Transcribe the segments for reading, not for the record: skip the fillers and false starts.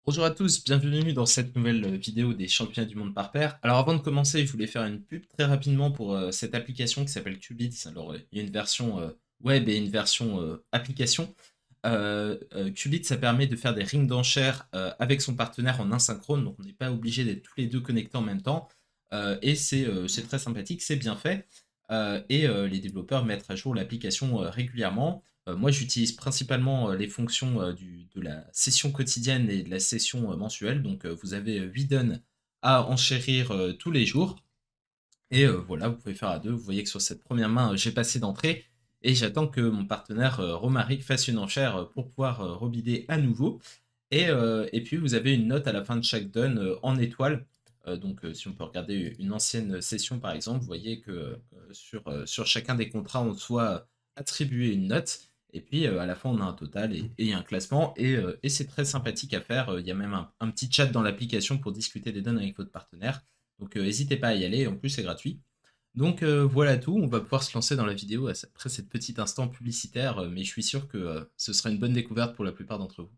Bonjour à tous, bienvenue dans cette nouvelle vidéo des championnats du monde par pair. Alors avant de commencer, je voulais faire une pub très rapidement pour cette application qui s'appelle Qubits. Alors il y a une version web et une version application. Qubits, ça permet de faire des rings d'enchères avec son partenaire en asynchrone, donc on n'est pas obligé d'être tous les deux connectés en même temps. Et c'est très sympathique, c'est bien fait. Les développeurs mettent à jour l'application régulièrement. Moi, j'utilise principalement les fonctions de la session quotidienne et de la session mensuelle. Donc, vous avez 8 dons à enchérir tous les jours. Et voilà, vous pouvez faire à deux. Vous voyez que sur cette première main, j'ai passé d'entrée. Et j'attends que mon partenaire Romaric fasse une enchère pour pouvoir rebider à nouveau. Et puis, vous avez une note à la fin de chaque don en étoile. Si on peut regarder une ancienne session, par exemple, vous voyez que sur chacun des contrats, on soit attribué une note. Et puis, à la fin, on a un total et un classement. Et c'est très sympathique à faire. Il y a même un petit chat dans l'application pour discuter des dons avec votre partenaire. Donc, n'hésitez pas à y aller. En plus, c'est gratuit. Donc, voilà tout. On va pouvoir se lancer dans la vidéo après cette petite instant publicitaire. Mais je suis sûr que ce sera une bonne découverte pour la plupart d'entre vous.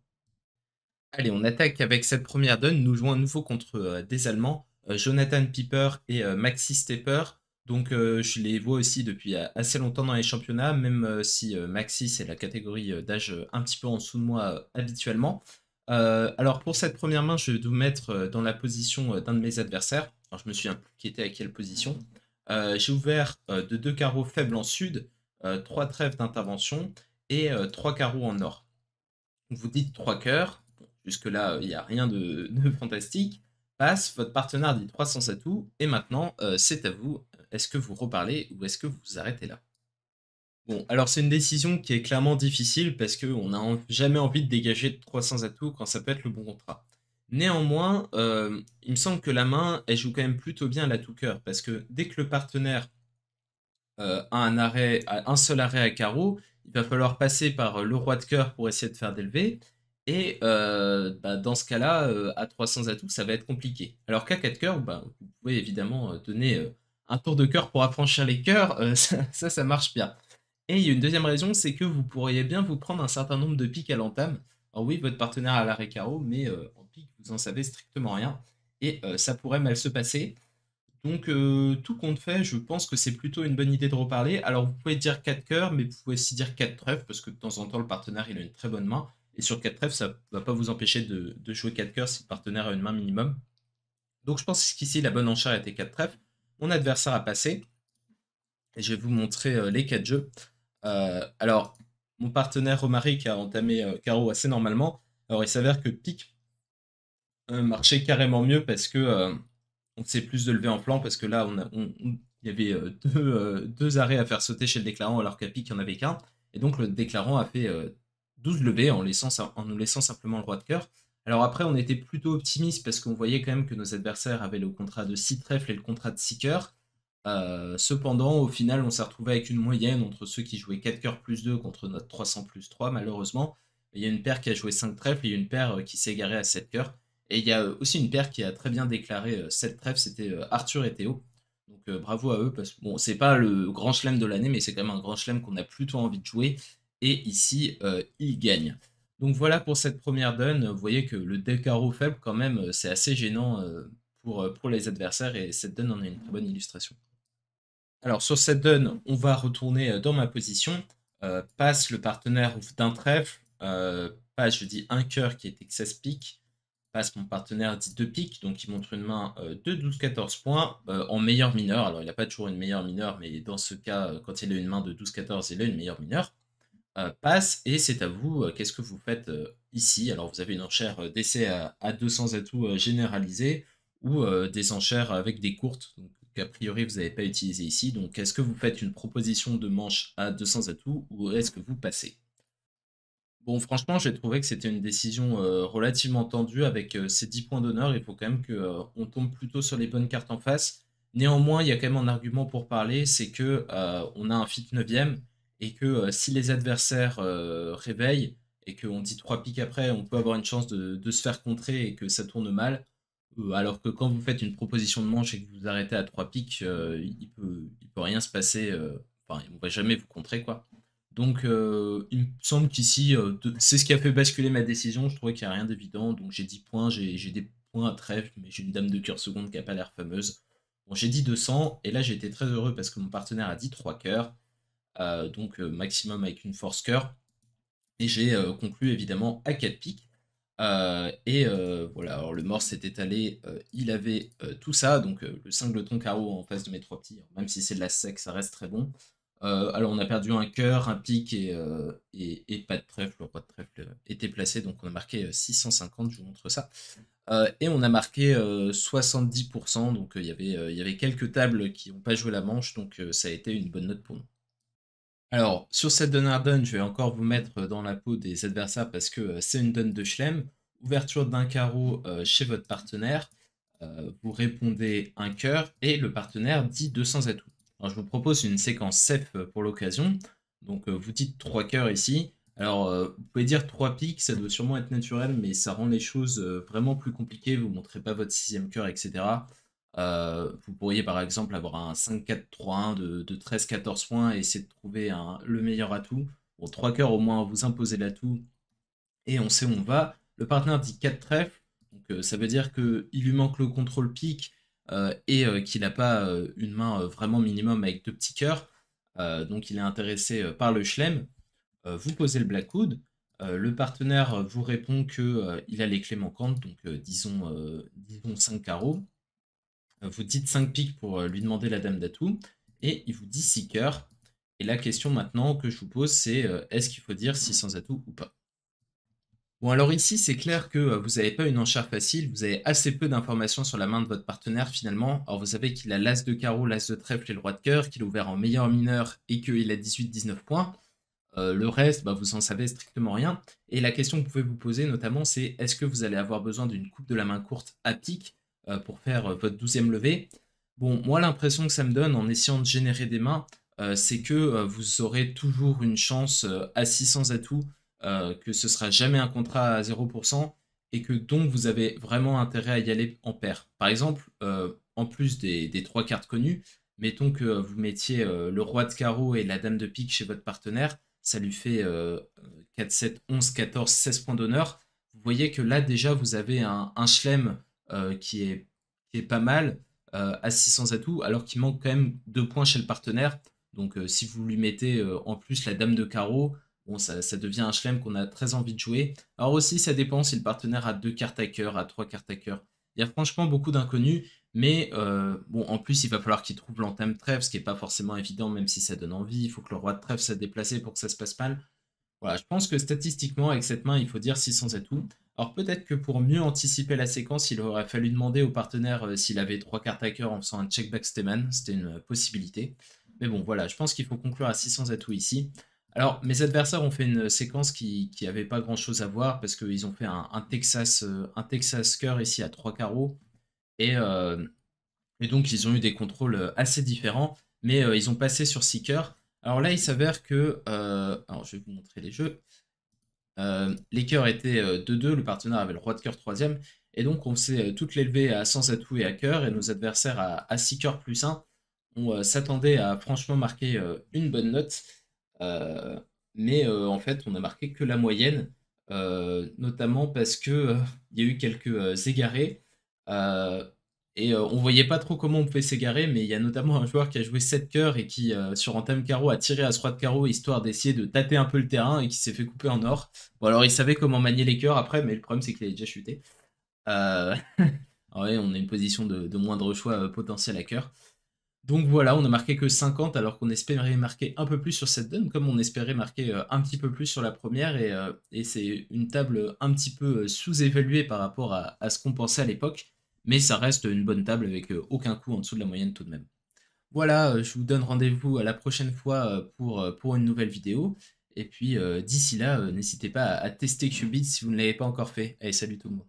Allez, on attaque avec cette première donne. Nous jouons à nouveau contre des Allemands, Jonathan Pieper et Maxi Stepper. Donc je les vois aussi depuis assez longtemps dans les championnats, même si Maxi c'est la catégorie d'âge un petit peu en dessous de moi habituellement. Alors pour cette première main, je vais vous mettre dans la position d'un de mes adversaires. Alors je me souviens plus qui était à quelle position. J'ai ouvert de deux carreaux faibles en sud, trois trèfles d'intervention et trois carreaux en or. Vous dites 3 cœurs, bon, jusque-là, il n'y a rien de fantastique. Passe, votre partenaire dit 300 atouts, et maintenant, c'est à vous. Est-ce que vous reparlez ou est-ce que vous vous arrêtez là? Bon, alors c'est une décision qui est clairement difficile parce qu'on n'a jamais envie de dégager de 300 atouts quand ça peut être le bon contrat. Néanmoins, il me semble que la main, elle joue quand même plutôt bien l'atout cœur parce que dès que le partenaire un seul arrêt à carreau, il va falloir passer par le roi de cœur pour essayer de faire d'élever. Et dans ce cas-là, à 300 atouts, ça va être compliqué. Alors qu'à 4 cœurs, vous pouvez évidemment donner un tour de cœur pour affranchir les cœurs, ça marche bien. Et il y a une deuxième raison, c'est que vous pourriez bien vous prendre un certain nombre de piques à l'entame. Alors oui, votre partenaire a l'arrêt carreau, mais en pique, vous en savez strictement rien. Et ça pourrait mal se passer. Donc, tout compte fait, je pense que c'est plutôt une bonne idée de reparler. Alors, vous pouvez dire 4 cœurs, mais vous pouvez aussi dire 4 trèfles, parce que de temps en temps, le partenaire, il a une très bonne main. Et sur 4 trèfles, ça ne va pas vous empêcher de jouer 4 cœurs si le partenaire a une main minimum. Donc, je pense qu'ici, la bonne enchère était 4 trèfles. Mon adversaire a passé. Et je vais vous montrer les 4 jeux. Alors, mon partenaire Romaric a entamé carreau assez normalement. Alors, il s'avère que pique marchait carrément mieux parce que on sait plus de lever en flanc parce que là, il y avait deux arrêts à faire sauter chez le déclarant alors qu'à pique, il n'y en avait qu'un. Et donc, le déclarant a fait 12 levées en nous laissant simplement le roi de cœur. Alors après, on était plutôt optimiste parce qu'on voyait quand même que nos adversaires avaient le contrat de 6 trèfles et le contrat de 6 cœurs. Cependant, au final, on s'est retrouvé avec une moyenne entre ceux qui jouaient 4 cœurs plus 2 contre notre 300 plus 3, malheureusement. Il y a une paire qui a joué 5 trèfles et une paire qui s'est égarée à 7 cœurs. Et il y a aussi une paire qui a très bien déclaré 7 trèfles, c'était Arthur et Théo. Donc bravo à eux, parce que bon, c'est pas le grand chelem de l'année, mais c'est quand même un grand chelem qu'on a plutôt envie de jouer. Et ici, ils gagnent. Donc voilà pour cette première donne. Vous voyez que le deck carreau faible, quand même, c'est assez gênant pour les adversaires, et cette donne en est une très bonne illustration. Alors sur cette donne, on va retourner dans ma position. Passe le partenaire d'un trèfle. Passe, je dis un cœur qui est excess pique. Passe mon partenaire dit 2 piques, donc il montre une main de 12-14 points en meilleur mineur. Alors il n'a pas toujours une meilleure mineure, mais dans ce cas, quand il a une main de 12-14, il a une meilleure mineure. Passe, et c'est à vous, qu'est-ce que vous faites ici? Alors vous avez une enchère d'essai à 200 atouts généralisés, ou des enchères avec des courtes, donc qu'a priori vous n'avez pas utilisé ici. Donc est-ce que vous faites une proposition de manche à 200 atouts, ou est-ce que vous passez? Bon, franchement, j'ai trouvé que c'était une décision relativement tendue avec ces 10 points d'honneur. Il faut quand même qu'on tombe plutôt sur les bonnes cartes en face. Néanmoins, il y a quand même un argument pour parler, c'est que on a un fit 9ème et que si les adversaires réveillent et qu'on dit 3 piques après, on peut avoir une chance de se faire contrer et que ça tourne mal. Alors que quand vous faites une proposition de manche et que vous arrêtez à 3 piques, il peut rien se passer. Enfin, on va jamais vous contrer, quoi. Donc il me semble qu'ici, c'est ce qui a fait basculer ma décision. Je trouvais qu'il y a rien d'évident, donc j'ai 10 points, j'ai des points à trèfle, mais j'ai une dame de cœur seconde qui a pas l'air fameuse. Bon, j'ai dit 200 et là j'ai été très heureux parce que mon partenaire a dit 3 cœurs, donc maximum avec une force cœur et j'ai conclu évidemment à 4 piques. Voilà, alors le mort s'est étalé, il avait tout ça, donc le cingleton carreau en face de mes 3 petits, même si c'est de la sec, ça reste très bon. Alors on a perdu un cœur, un pique et pas de trèfle, le roi de trèfle était placé, donc on a marqué 650, je vous montre ça. Et on a marqué 70%, donc il y avait quelques tables qui n'ont pas joué la manche, donc ça a été une bonne note pour nous. Alors, sur cette Donnerden, je vais encore vous mettre dans la peau des adversaires parce que c'est une donne de Schlem. Ouverture d'un carreau chez votre partenaire, vous répondez un cœur et le partenaire dit 200 atouts. Alors, je vous propose une séquence safe pour l'occasion. Donc, vous dites 3 cœurs ici. Alors, vous pouvez dire 3 piques, ça doit sûrement être naturel, mais ça rend les choses vraiment plus compliquées. Vous ne montrez pas votre 6ème cœur, etc. Vous pourriez par exemple avoir un 5-4-3-1 de 13-14 points et essayer de trouver le meilleur atout. Bon, 3 cœurs au moins, vous imposez l'atout et on sait où on va. Le partenaire dit 4 trèfles, donc ça veut dire qu'il lui manque le contrôle pique et qu'il n'a pas une main vraiment minimum avec 2 petits cœurs. Donc il est intéressé par le Schlem. Vous posez le Blackwood. Le partenaire vous répond qu'il a les clés manquantes, donc disons 5 carreaux. Vous dites 5 piques pour lui demander la dame d'atout, et il vous dit 6 cœurs. Et la question maintenant que je vous pose, c'est est-ce qu'il faut dire 600 atouts ou pas? Bon, alors ici, c'est clair que vous n'avez pas une enchère facile, vous avez assez peu d'informations sur la main de votre partenaire finalement. Alors vous savez qu'il a l'as de carreau, l'as de trèfle et le roi de cœur, qu'il a ouvert en meilleur mineur et qu'il a 18-19 points. Le reste, vous en savez strictement rien. Et la question que vous pouvez vous poser notamment, c'est est-ce que vous allez avoir besoin d'une coupe de la main courte à pique pour faire votre 12e levée? Bon, moi, l'impression que ça me donne en essayant de générer des mains, c'est que vous aurez toujours une chance à 600 atouts, que ce sera jamais un contrat à 0%, et que donc vous avez vraiment intérêt à y aller en paire. Par exemple, en plus des 3 cartes connues, mettons que vous mettiez le roi de carreau et la dame de pique chez votre partenaire, ça lui fait 4, 7, 11, 14, 16 points d'honneur. Vous voyez que là, déjà, vous avez un Schlem qui est pas mal à 600 atouts, alors qu'il manque quand même 2 points chez le partenaire. Donc, si vous lui mettez en plus la dame de carreau, bon, ça devient un Schlem qu'on a très envie de jouer. Alors aussi, ça dépend si le partenaire a 2 cartes à cœur, a 3 cartes à cœur. Il y a franchement beaucoup d'inconnus, mais bon, en plus, il va falloir qu'il trouve l'entame trèfle, ce qui n'est pas forcément évident, même si ça donne envie. Il faut que le roi de trèfle soit déplacé pour que ça se passe mal. Voilà, je pense que statistiquement, avec cette main, il faut dire 600 atouts. Alors peut-être que pour mieux anticiper la séquence, il aurait fallu demander au partenaire s'il avait 3 cartes à cœur en faisant un check backstaman. C'était une possibilité. Mais bon, voilà, je pense qu'il faut conclure à 600 atouts ici. Alors, mes adversaires ont fait une séquence qui avait pas grand-chose à voir parce qu'ils ont fait un Texas cœur ici à 3 carreaux. Et, euh, et donc, ils ont eu des contrôles assez différents, mais ils ont passé sur 6 cœurs. Alors là, il s'avère que... alors, je vais vous montrer les jeux. Les cœurs étaient 2-2, le partenaire avait le roi de cœur 3ème, et donc on s'est toutes levées à 100 atouts et à cœur, et nos adversaires à 6 cœurs plus 1. On s'attendait à franchement marquer une bonne note, euh, mais en fait on a marqué que la moyenne, notamment parce que il y a eu quelques égarés. euh, on voyait pas trop comment on pouvait s'égarer, mais il y a notamment un joueur qui a joué 7 cœurs et qui, sur un thème carreau, a tiré à ce roi de carreau histoire d'essayer de tâter un peu le terrain et qui s'est fait couper en or. Bon, alors il savait comment manier les cœurs après, mais le problème c'est qu'il avait déjà chuté. Euh... ouais, on a une position de moindre choix potentiel à cœur. Donc voilà, on a marqué que 50 alors qu'on espérait marquer un peu plus sur cette donne, comme on espérait marquer un petit peu plus sur la première, et c'est une table un petit peu sous-évaluée par rapport à ce qu'on pensait à l'époque, mais ça reste une bonne table avec aucun coup en dessous de la moyenne tout de même. Voilà, je vous donne rendez-vous à la prochaine fois pour une nouvelle vidéo, et puis d'ici là, n'hésitez pas à tester Qubit si vous ne l'avez pas encore fait. Allez, salut tout le monde.